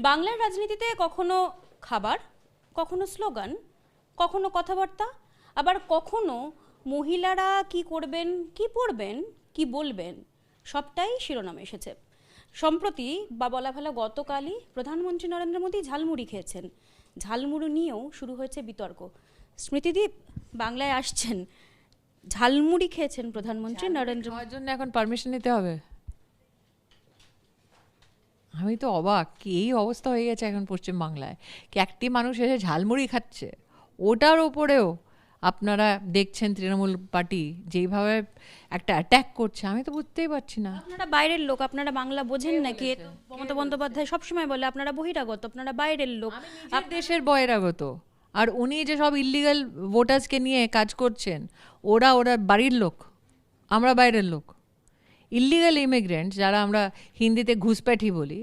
বাংলার রাজনীতিতে কখনো খাবার, কখনো স্লোগান, কখনো কথাবার্তা, আবার কখনো মহিলারা কি করবেন, কি পড়বেন, কি বলবেন, সবটাই শিরোনামে এসেছে। সম্প্রতি বা বলা ভালো গতকালই প্রধানমন্ত্রী নরেন্দ্র মোদী ঝালমুড়ি খেয়েছেন। ঝালমুড়ি নিয়েও শুরু হয়েছে বিতর্ক। স্মৃতিদীপ বাংলায় আসছেন, ঝালমুড়ি খেয়েছেন প্রধানমন্ত্রী নরেন্দ্র মোদী। খাওয়ার জন্য এখন পারমিশন নিতে হবে? আমি তো অবাক, কি এই অবস্থা হয়ে গেছে এখন পশ্চিমবাংলায়, কি একটি মানুষ এসে ঝালমুড়ি খাচ্ছে, ওটার ওপরেও আপনারা দেখছেন তৃণমূল পার্টি যেইভাবে একটা অ্যাট্যাক করছে, আমি তো বুঝতেই পারছি না। আপনারা বাইরের লোক, আপনারা বাংলা বোঝেন নাকি? এ তো মমতা বন্দ্যোপাধ্যায় সবসময় বলে আপনারা বহিরাগত, আপনারা বাইরের লোক। নিজের দেশের বহিরাগত, আর উনি যে সব ইল্লিগাল ভোটার্সকে নিয়ে কাজ করছেন, ওরা বাড়ির লোক, আমরা বাইরের লোক। ইল্লিগাল ইমিগ্রেন্ট যারা আমরা হিন্দিতে ঘুষপ্যাঠি বলি,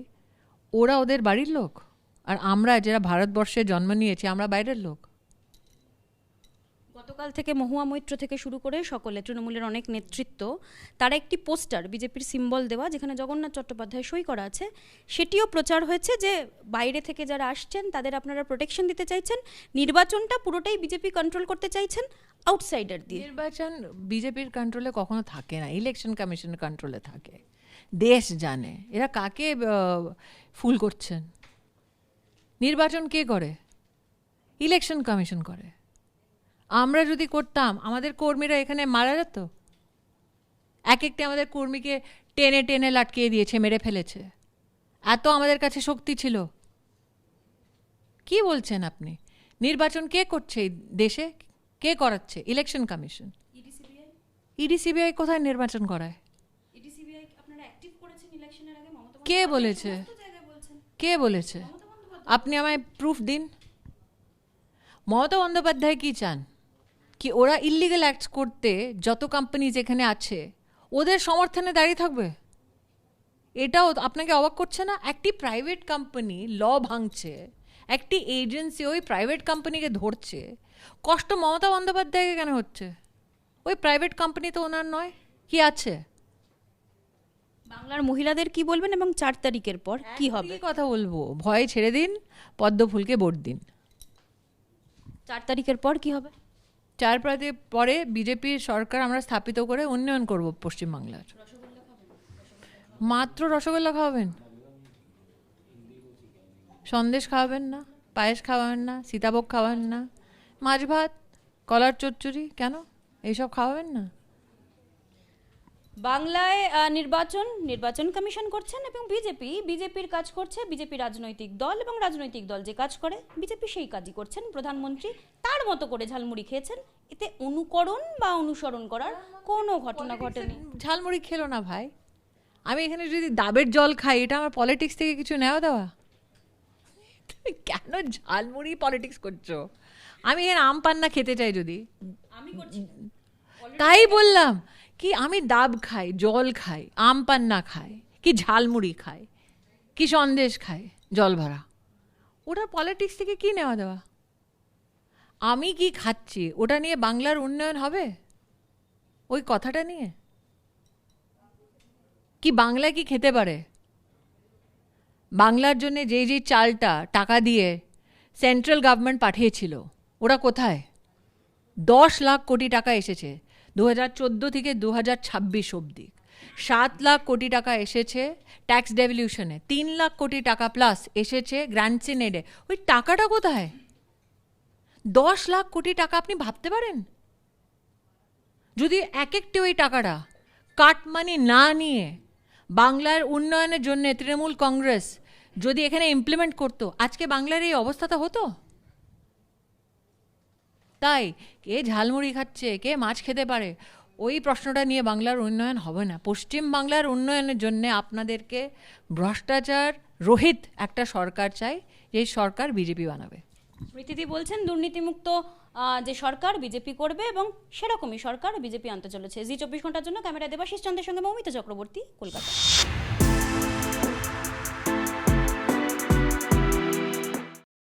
ওরা ওদের বাড়ির লোক, আর আমরা যারা ভারতবর্ষে জন্ম নিয়েছি আমরা বাইরের লোক। গতকাল থেকে মহুয়া মৈত্র থেকে শুরু করে সকলে, তৃণমূলের অনেক নেতৃত্ব, তারা একটি পোস্টার বিজেপির সিম্বল দেওয়া, যেখানে জগন্নাথ চট্টোপাধ্যায় সই করা আছে, সেটিও প্রচার হয়েছে যে বাইরে থেকে যারা আসছেন তাদের আপনারা প্রোটেকশন দিতে চাইছেন, নির্বাচনটা পুরোটাই বিজেপি কন্ট্রোল করতে চাইছেন আউটসাইডার দিয়ে। নির্বাচন বিজেপির কন্ট্রোলে কখনো থাকে না, ইলেকশন কমিশনের কন্ট্রোলে থাকে। দেশ জানে এরা কাকে ফুল করছেন। নির্বাচন কে করে? ইলেকশন কমিশন করে। আমরা যদি করতাম, আমাদের কর্মীরা এখানে মারা যেত। এক একটি আমাদের কর্মীকে টেনে টেনে লাটকিয়ে দিয়েছে, মেরে ফেলেছে। এত আমাদের কাছে শক্তি ছিল। কি বলছেন আপনি? নির্বাচন কে করছে এই দেশে? কে করাচ্ছে? Election commission. ইডি সিবিআই কোথায় নির্বাচন করায়? কে বলেছে? কে বলেছে? আপনি আমায় প্রুফ দিন। মমতা বন্দ্যোপাধ্যায় কি চান? কি ওরা ইল্লিগাল অ্যাক্ট করতে যত কোম্পানি যেখানে আছে ওদের সমর্থনে দাঁড়িয়ে থাকবে? এটাও আপনাকে অবাক করছে না? একটি প্রাইভেট কোম্পানি ল ভাঙছে, একটি এজেন্সি ওই প্রাইভেট কোম্পানিকে ধরছে, কষ্ট মমতা বন্দ্যোপাধ্যায়কে কেন হচ্ছে? ওই প্রাইভেট কোম্পানি তো ওনার নয়, কি আছে? বাংলার মহিলাদের কি বলবেন এবং 4 তারিখের পর কি হবে? কি কথা বলবো? ভয় ছেড়ে দিন, পদ্ম ফুলকে ভোট দিন। 4 তারিখের পর কি হবে? 4 পরে বিজেপির সরকার আমরা স্থাপিত করে উন্নয়ন করব পশ্চিমবাংলার। মাত্র রসগোল্লা খাওয়াবেন? সন্দেশ খাওয়াবেন না? পায়েস খাওয়াবেন না? সীতাভোগ খাওয়াবেন না? মাছ ভাত, কলার চচ্চড়ি, কেন এইসব খাওয়াবেন না? বাংলায় নির্বাচন কমিশন করছেন এবং বিজেপির কাজ করছে, বিজেপি রাজনৈতিক দল, এবং রাজনৈতিক দল যে কাজ করে বিজেপি সেই কাজই করছেন। প্রধানমন্ত্রী তার মতো করে ঝালমুড়ি খেয়েছেন, এতে অনুকরণ বা অনুসরণ করার কোনো ঘটনা ঘটেনি। ঝালমুড়ি খেলো না ভাই। আমি এখানে যদি ডাবের জল খাই, এটা আমার পলিটিক্স থেকে কিছু নেওয়া দেওয়া? তুমি কেন ঝালমুড়ি পলিটিক্স করছো? আমি এখানে আম পান্না খেতে চাই, যদি আমি করছি, তাই বললাম। কি আমি ডাব খাই, জল খাই, আম পান্না খাই, কি ঝালমুড়ি খাই, কি সন্দেশ খাই জল ভরা, ওটা পলিটিক্স থেকে কি নেওয়া দেওয়া? আমি কি খাচ্ছি ওটা নিয়ে বাংলার উন্নয়ন হবে? ওই কথাটা নিয়ে কি বাংলা কি খেতে পারে? বাংলার জন্য যে চালটা টাকা দিয়ে সেন্ট্রাল গভর্নমেন্ট পাঠিয়েছিল, ওরা কোথায়? 10 লাখ কোটি টাকা এসেছে 2014 থেকে 2026 অবধি। 7 লাখ কোটি টাকা এসেছে ট্যাক্স ডেভলিউশনে, 3 লাখ কোটি টাকা প্লাস এসেছে গ্র্যান্টস ইন এডে। ওই টাকাটা কোথায়? 10 লাখ কোটি টাকা আপনি ভাবতে পারেন? যদি এক একটি ওই টাকাটা কাট মানি না নিয়ে বাংলার উন্নয়নের জন্য তৃণমূল কংগ্রেস যদি এখানে ইমপ্লিমেন্ট করতো, আজকে বাংলার এই অবস্থাটা হতো? তাই কে ঝালমুড়ি খাচ্ছে, কে মাছ খেতে পারে, ওই প্রশ্নটা নিয়ে বাংলার উন্নয়ন হবে না। পশ্চিম বাংলার উন্নয়নের জন্য আপনাদেরকে ভ্রষ্টাচার রহিত একটা সরকার চাই, যে সরকার বিজেপি বানাবে। স্মৃতিদি বলছেন দুর্নীতিমুক্ত যে সরকার বিজেপি করবে এবং সেরকমই সরকার বিজেপি আনতে চলেছে। জি 24 ঘন্টার জন্য ক্যামেরা দেবাশিস চন্দ্রের সঙ্গে মৌমিতা চক্রবর্তী, কলকাতা।